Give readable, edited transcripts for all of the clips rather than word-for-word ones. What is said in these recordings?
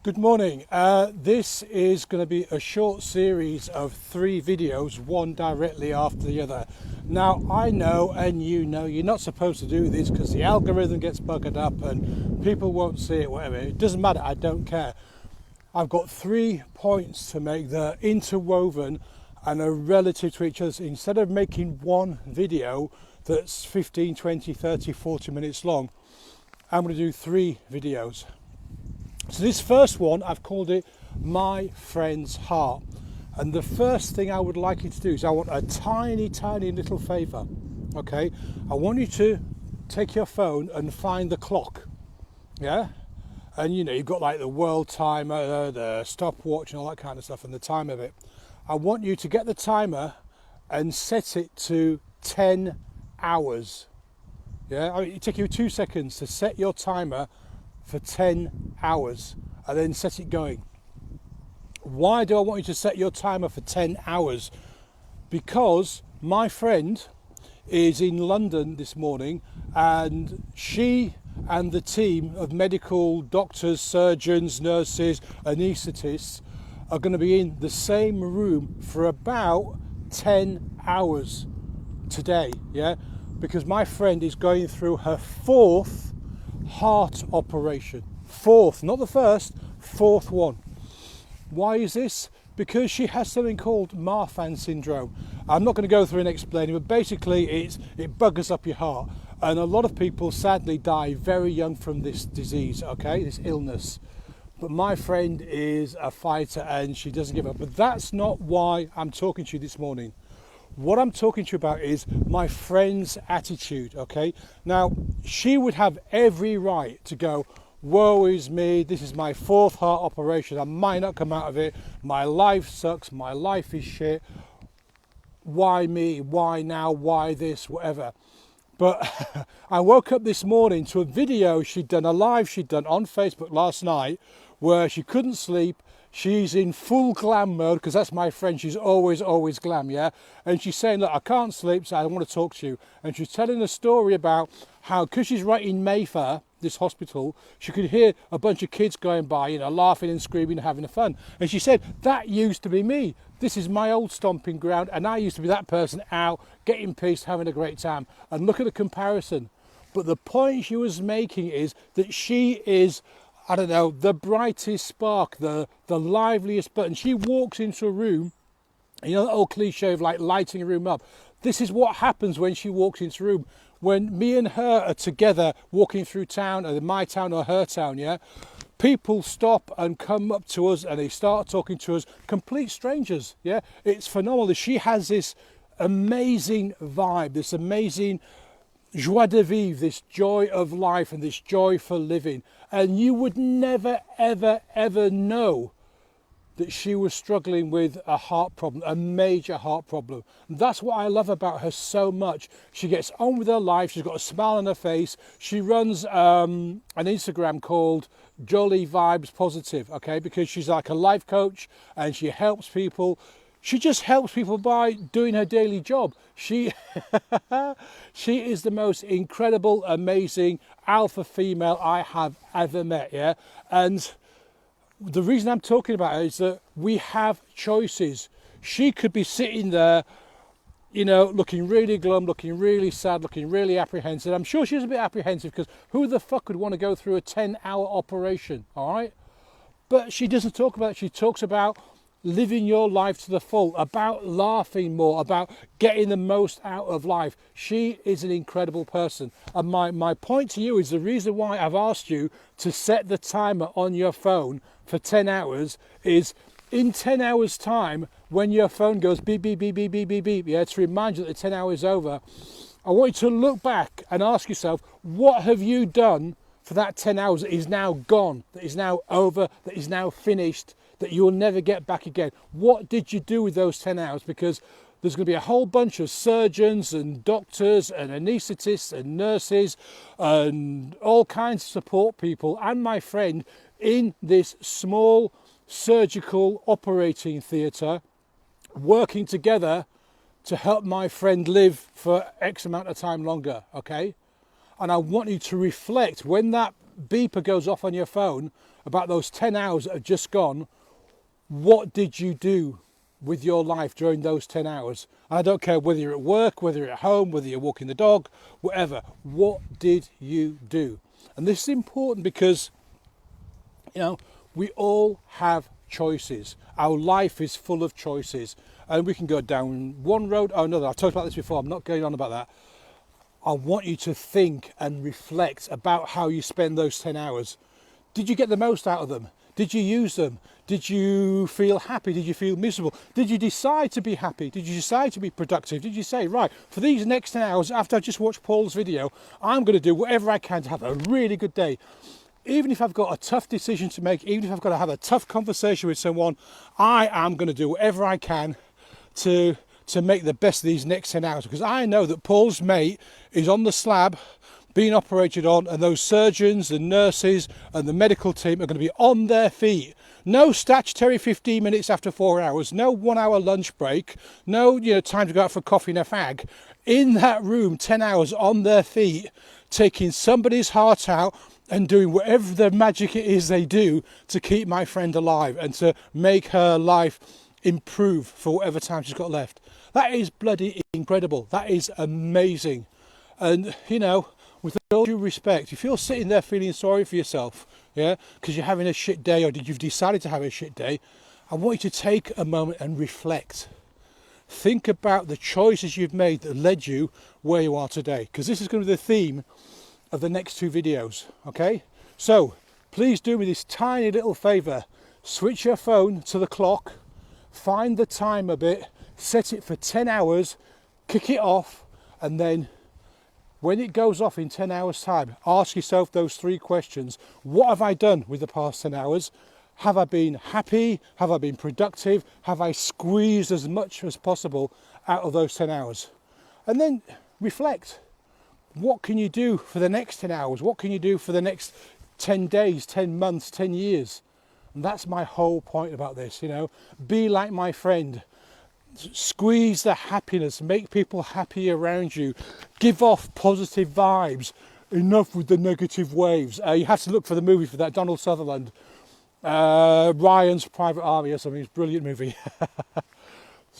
Good morning. This is going to be a short series of 3 videos, one directly after the other. Now, I know and you know you're not supposed to do this because the algorithm gets buggered up and people won't see it, whatever. It doesn't matter, I don't care. I've got 3 points to make that are interwoven and are relative to each other. So instead of making one video that's 15, 20, 30, 40 minutes long, I'm going to do 3 videos. So this first one, I've called it My Friend's Heart. And the first thing I would like you to do is I want a tiny, tiny little favour, okay? I want you to take your phone and find the clock, yeah? And you know, you've got like the world timer, the stopwatch and all that kind of stuff and the time of it. I want you to get the timer and set it to 10 hours, yeah? I mean, it takes you 2 seconds to set your timer for 10 hours and then set it going. Why do I want you to set your timer for 10 hours? Because my friend is in London this morning and she and the team of medical doctors, surgeons, nurses, anaesthetists are going to be in the same room for about 10 hours today, yeah? Because my friend is going through her 4th heart operation. 4th, not the first, 4th one. Why is this? Because she has something called Mafan Syndrome. I'm not going to go through and explain it, but basically it buggers up your heart. And a lot of people sadly die very young from this disease, okay, this illness. But my friend is a fighter and she doesn't give up. But that's not why I'm talking to you this morning. What I'm talking to you about is my friend's attitude, okay? Now, she would have every right to go, woe is me, this is my 4th heart operation, I might not come out of it, my life sucks, my life is shit, why me, why now, why this, whatever. But I woke up this morning to a video she'd done, a live she'd done on Facebook last night, where she couldn't sleep. She's in full glam mode, because that's my friend, she's always glam, yeah? And she's saying, look, I can't sleep, so I want to talk to you. And she's telling a story about how, because she's right in Mayfair, this hospital, she could hear a bunch of kids going by, you know, laughing and screaming and having fun. And she said, that used to be me. This is my old stomping ground, and I used to be that person out, getting pissed, having a great time. And look at the comparison. But the point she was making is that she is, I don't know, the brightest spark, the liveliest button. She walks into a room, you know, that old cliche of like lighting a room up. This is what happens when she walks into a room. When me and her are together walking through town, or my town or her town, yeah, people stop and come up to us and they start talking to us, complete strangers, yeah. It's phenomenal. She has this amazing vibe, this amazing joie de vivre, this joy of life and this joy for living. And you would never, ever, ever know that she was struggling with a heart problem, a major heart problem. And that's what I love about her so much. She gets on with her life. She's got a smile on her face. She runs an Instagram called Jolly Vibes Positive, okay? Because she's like a life coach and she helps people. She just helps people by doing her daily job. She is the most incredible, amazing alpha female I have ever met, yeah? And the reason I'm talking about her is that we have choices. She could be sitting there, you know, looking really glum, looking really sad, looking really apprehensive. I'm sure she's a bit apprehensive because who the fuck would want to go through a 10-hour operation, all right? But she doesn't talk about it. She talks about living your life to the full, about laughing more, about getting the most out of life. She is an incredible person. And my point to you is the reason why I've asked you to set the timer on your phone for 10 hours is in 10 hours time, when your phone goes beep, beep, beep, beep, beep, beep, beep, yeah, to remind you that the 10 hours is over, I want you to look back and ask yourself, what have you done for that 10 hours that is now gone, that is now over, that is now finished, that you will never get back again? What did you do with those 10 hours? Because there's going to be a whole bunch of surgeons and doctors and anaesthetists and nurses and all kinds of support people and my friend in this small surgical operating theatre working together to help my friend live for X amount of time longer, okay? And I want you to reflect when that beeper goes off on your phone. about those 10 hours that have just gone. What did you do with your life during those 10 hours? I don't care whether you're at work, whether you're at home, whether you're walking the dog, whatever. What did you do? And this is important because, you know, we all have choices. Our life is full of choices, and we can go down one road or another. I've talked about this before, I'm not going on about that. I want you to think and reflect about how you spend those 10 hours. Did you get the most out of them? Did you use them? Did you feel happy? Did you feel miserable? Did you decide to be happy? Did you decide to be productive? Did you say, right, for these next 10 hours, after I just watched Paul's video, I'm going to do whatever I can to have a really good day. Even if I've got a tough decision to make, even if I've got to have a tough conversation with someone, I am going to do whatever I can to make the best of these next 10 hours. Because I know that Paul's mate is on the slab being operated on, and those surgeons, the nurses and the medical team are going to be on their feet. No statutory 15 minutes after 4 hours, no 1 hour lunch break, no time to go out for coffee and a fag. In that room, 10 hours on their feet, taking somebody's heart out and doing whatever the magic it is they do to keep my friend alive and to make her life improve for whatever time she's got left. That is bloody incredible. That is amazing. And with all due respect, if you're sitting there feeling sorry for yourself, because you're having a shit day, or you've decided to have a shit day, I want you to take a moment and reflect. Think about the choices you've made that led you where you are today, because this is going to be the theme of the next 2 videos, okay? So please do me this tiny little favour. Switch your phone to the clock, find the timer bit, set it for 10 hours, kick it off, and then when it goes off in 10 hours time, ask yourself those 3 questions. What have I done with the past 10 hours? Have I been happy? Have I been productive? Have I squeezed as much as possible out of those 10 hours? And then reflect. What can you do for the next 10 hours? What can you do for the next 10 days, 10 months, 10 years? And that's my whole point about this, Be like my friend. Squeeze the happiness, make people happy around you, give off positive vibes. Enough with the negative waves. You have to look for the movie for that, Donald Sutherland, Ryan's Private Army or something. It's a brilliant movie.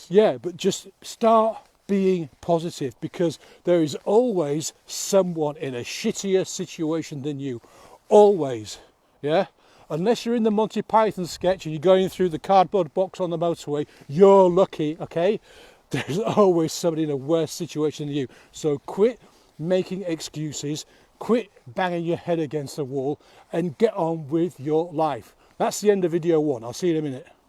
Yeah, but just start being positive, because there is always someone in a shittier situation than you. Always. Unless you're in the Monty Python sketch and you're going through the cardboard box on the motorway, you're lucky, okay? There's always somebody in a worse situation than you. So quit making excuses, quit banging your head against the wall, and get on with your life. That's the end of video 1. I'll see you in a minute.